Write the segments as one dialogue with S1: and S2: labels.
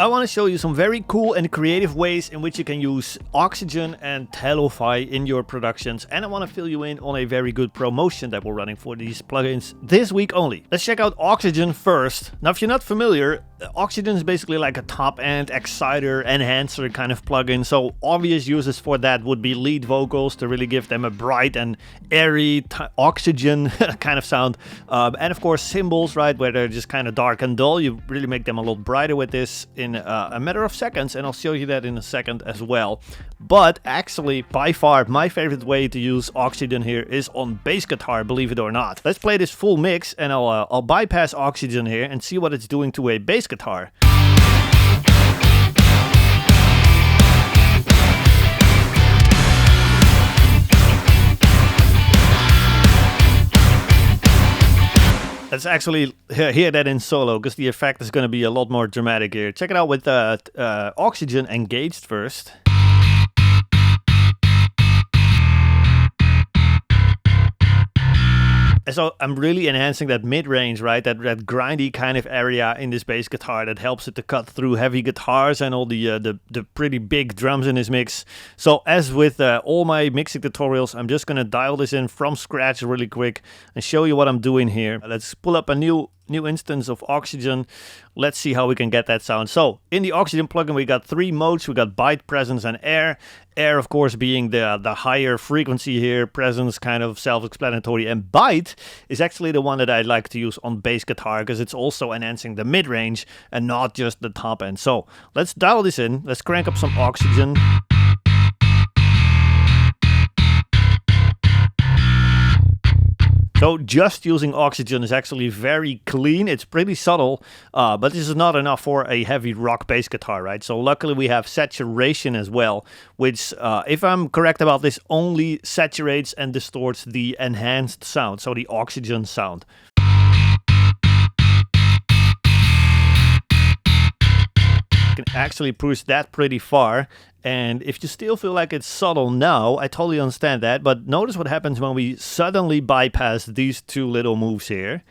S1: I want to show you some very cool and creative ways in which you can use Oxygen and Telofi in your productions, and I want to fill you in on a very good promotion that we're running for these plugins this week only. Let's check out Oxygen first. Now, if you're not familiar, Oxygen is basically like a top-end exciter enhancer kind of plugin, so obvious uses for that would be lead vocals to really give them a bright and airy oxygen kind of sound, and of course cymbals, right, where they're just kind of dark and dull. You really make them a lot brighter with this in a matter of seconds, and I'll show you that in a second as well. But actually, by far, my favorite way to use Oxygen here is on bass guitar, believe it or not. Let's play this full mix, and I'll bypass Oxygen here and see what it's doing to a bass guitar. Let's actually hear that in solo, because the effect is going to be a lot more dramatic here. Check it out with Oxygen engaged first. And so I'm really enhancing that mid-range, right? That grindy kind of area in this bass guitar that helps it to cut through heavy guitars and all the pretty big drums in this mix. So as with all my mixing tutorials, I'm just gonna dial this in from scratch really quick and show you what I'm doing here. Let's pull up a new instance of Oxygen. Let's see how we can get that sound. So in the Oxygen plugin, we got 3 modes. We got bite, presence, and air. Air, of course, being the higher frequency here. Presence, kind of self-explanatory. And bite is actually the one that I like to use on bass guitar, because it's also enhancing the mid-range and not just the top end. So let's dial this in. Let's crank up some Oxygen. So just using Oxygen is actually very clean. It's pretty subtle, but this is not enough for a heavy rock bass guitar, right? So luckily we have saturation as well, which, if I'm correct about this, only saturates and distorts the enhanced sound, so the Oxygen sound. You can actually push that pretty far, and if you still feel like it's subtle now, I totally understand that, but notice what happens when we suddenly bypass these 2 little moves here.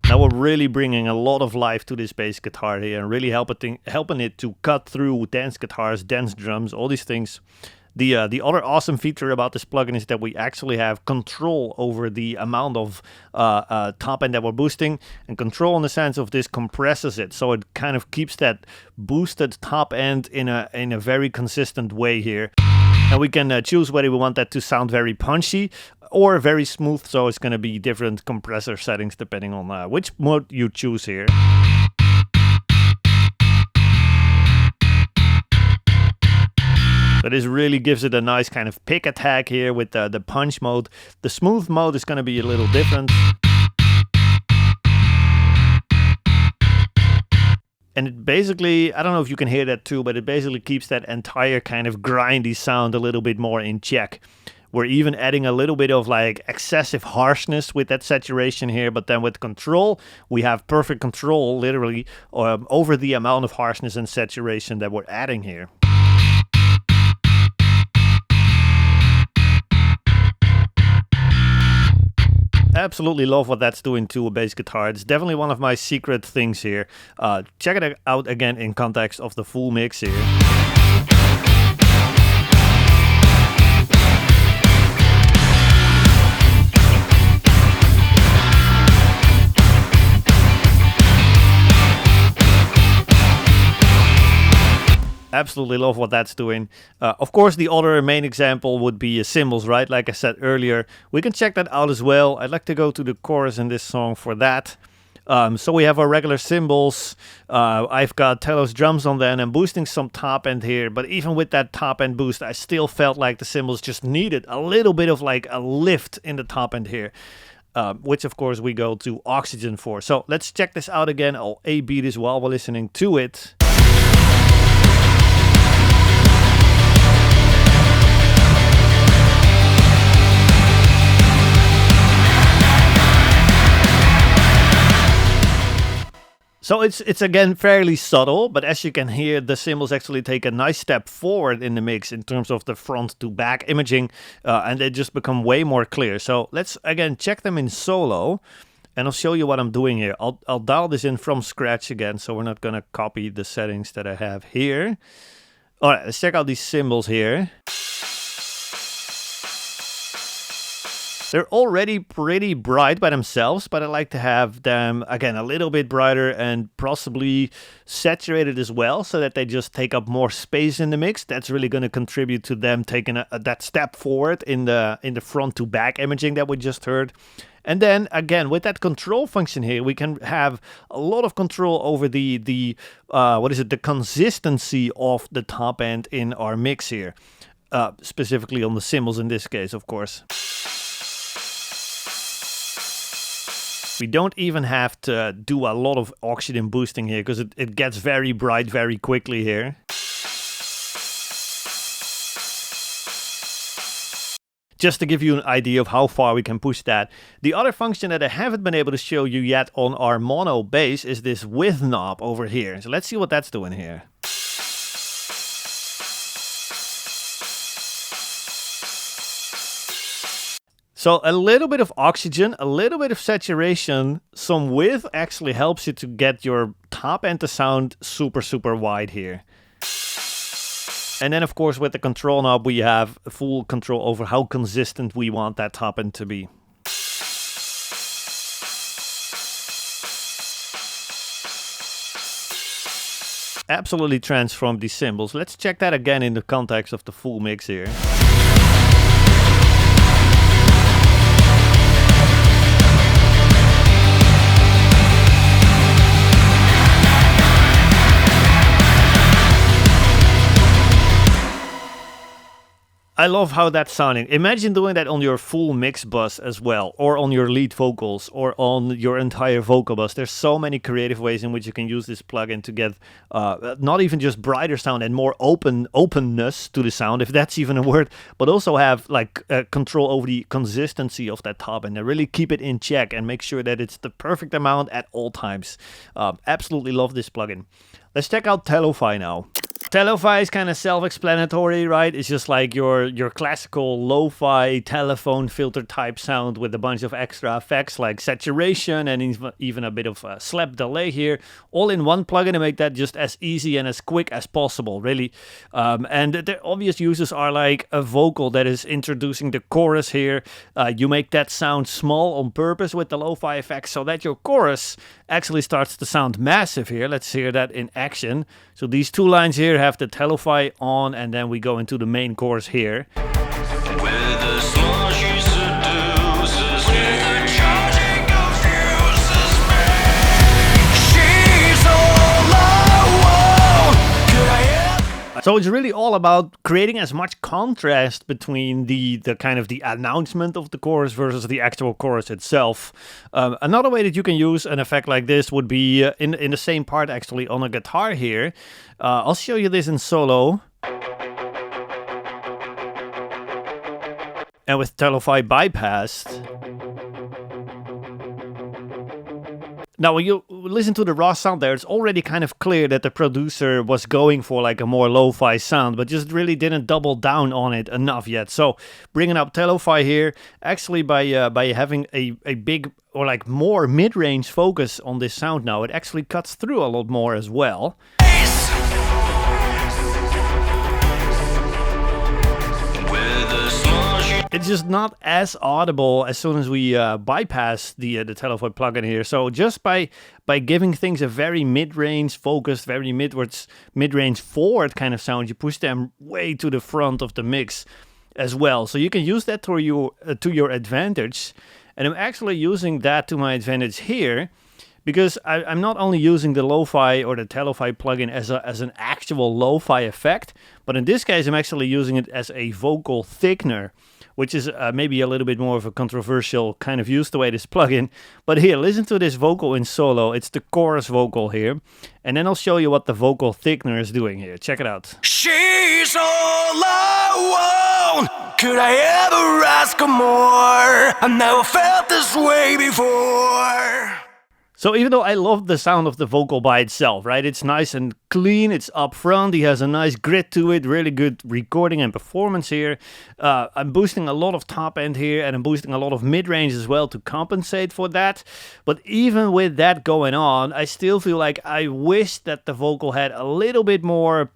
S1: Now we're really bringing a lot of life to this bass guitar here and really helping it to cut through dance guitars, dance drums, all these things. The other awesome feature about this plugin is that we actually have control over the amount of top end that we're boosting, and control in the sense of this compresses it, so it kind of keeps that boosted top end in a very consistent way here. And we can choose whether we want that to sound very punchy or very smooth, so it's going to be different compressor settings depending on which mode you choose here. So this really gives it a nice kind of pick attack here with the punch mode. The smooth mode is going to be a little different. And it basically, I don't know if you can hear that too, but it basically keeps that entire kind of grindy sound a little bit more in check. We're even adding a little bit of like excessive harshness with that saturation here, but then with control, we have perfect control literally over the amount of harshness and saturation that we're adding here. Absolutely love what that's doing to a bass guitar. It's definitely one of my secret things here. Check it out again in context of the full mix here. Absolutely love what that's doing. Of course, the other main example would be cymbals, right? Like I said earlier, we can check that out as well. I'd like to go to the chorus in this song for that. So we have our regular cymbals. I've got Telos drums on there, and I'm boosting some top end here. But even with that top end boost, I still felt like the cymbals just needed a little bit of like a lift in the top end here. Which of course we go to Oxygen for. So let's check this out again. I'll A-B this while we're listening to it. So it's again fairly subtle, but as you can hear, the cymbals actually take a nice step forward in the mix in terms of the front to back imaging, and they just become way more clear. So let's again check them in solo, and I'll show you what I'm doing here. I'll dial this in from scratch again, so we're not gonna copy the settings that I have here. All right, let's check out these cymbals here. They're already pretty bright by themselves, but I like to have them, again, a little bit brighter and possibly saturated as well, so that they just take up more space in the mix. That's really going to contribute to them taking that step forward in the front to back imaging that we just heard. And then again, with that control function here, we can have a lot of control over the consistency of the top end in our mix here, specifically on the cymbals in this case, of course. We don't even have to do a lot of oxygen boosting here, because it gets very bright very quickly here. Just to give you an idea of how far we can push that. The other function that I haven't been able to show you yet on our mono bass is this width knob over here. So let's see what that's doing here. So a little bit of oxygen, a little bit of saturation, some width actually helps you to get your top end to sound super, super wide here. And then of course with the control knob we have full control over how consistent we want that top end to be. Absolutely transformed these cymbals. Let's check that again in the context of the full mix here. I love how that's sounding. Imagine doing that on your full mix bus as well, or on your lead vocals, or on your entire vocal bus. There's so many creative ways in which you can use this plugin to get not even just brighter sound and more openness to the sound, if that's even a word, but also have like control over the consistency of that top and really keep it in check and make sure that it's the perfect amount at all times. Absolutely love this plugin. Let's check out Telofi now. Telofi is kind of self-explanatory, right? It's just like your classical lo-fi telephone filter type sound with a bunch of extra effects like saturation and even a bit of a slap delay here, all in one plugin to make that just as easy and as quick as possible, really. And the obvious uses are like a vocal that is introducing the chorus here. You make that sound small on purpose with the lo-fi effects so that your chorus actually starts to sound massive here. Let's hear that in action. So these two lines here have the Telofi on, and then we go into the main chorus here. So it's really all about creating as much contrast between the kind of the announcement of the chorus versus the actual chorus itself. Another way that you can use an effect like this would be in the same part actually on a guitar here. I'll show you this in solo. And with Telofi bypassed. Now, when you listen to the raw sound there, it's already kind of clear that the producer was going for like a more lo-fi sound, but just really didn't double down on it enough yet. So bringing up Telofi here, actually by having a big or like more mid-range focus on this sound now, it actually cuts through a lot more as well. It's just not as audible as soon as we bypass the Telofi plugin here. So just by giving things a very mid-range focused, very mid-range forward kind of sound, you push them way to the front of the mix as well. So you can use that to your advantage. And I'm actually using that to my advantage here, because I'm not only using the lo-fi or the Telofi plugin as an actual lo-fi effect, but in this case I'm actually using it as a vocal thickener, which is maybe a little bit more of a controversial kind of use the way this plugin. But here, listen to this vocal in solo. It's the chorus vocal here. And then I'll show you what the vocal thickener is doing here. Check it out.
S2: She's all I want. Could I ever ask her more? I never felt this way before.
S1: So even though I love the sound of the vocal by itself, right? It's nice and clean, it's upfront, he has a nice grit to it, really good recording and performance here. I'm boosting a lot of top end here, and I'm boosting a lot of mid-range as well to compensate for that. But even with that going on, I still feel like I wish that the vocal had a little bit more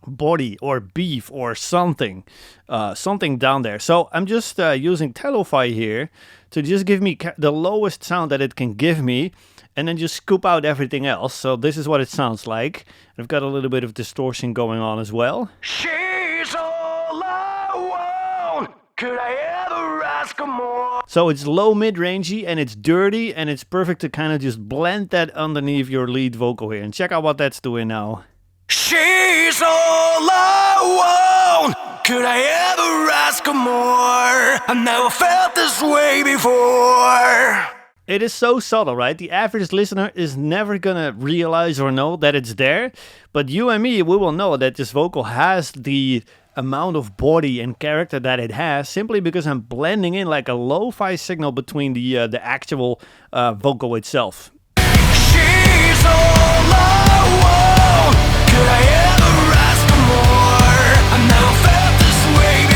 S1: body or beef or something down there. So I'm just using Telofi here to just give me the lowest sound that it can give me, and then just scoop out everything else. So this is what it sounds like. I've got a little bit of distortion going on as well.
S2: She's all I want. Could I ever ask her more?
S1: So it's low mid-rangey and it's dirty, and it's perfect to kind of just blend that underneath your lead vocal here. And check out what that's doing now.
S2: She's all I want. Could I ever ask her more? I never felt this way before.
S1: It is so subtle, right? The average listener is never gonna realize or know that it's there. But you and me, we will know that this vocal has the amount of body and character that it has, simply because I'm blending in like a lo-fi signal between the actual vocal itself.
S2: She's all I want. Could I ever ask for more? I never felt this way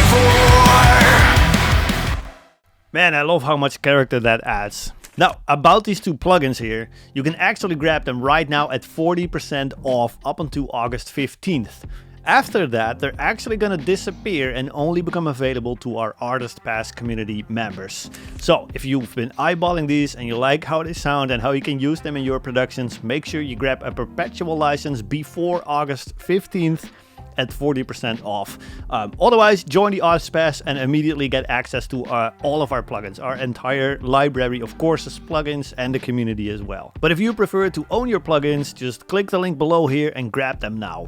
S2: before.
S1: Man, I love how much character that adds. Now, about these two plugins here, you can actually grab them right now at 40% off up until August 15th. After that, they're actually gonna disappear and only become available to our Artist Pass community members. So, if you've been eyeballing these and you like how they sound and how you can use them in your productions, make sure you grab a perpetual license before August 15th at 40% off. Otherwise, join the Artist Pass and immediately get access to all of our plugins, our entire library of courses, plugins, and the community as well. But if you prefer to own your plugins, just click the link below here and grab them now.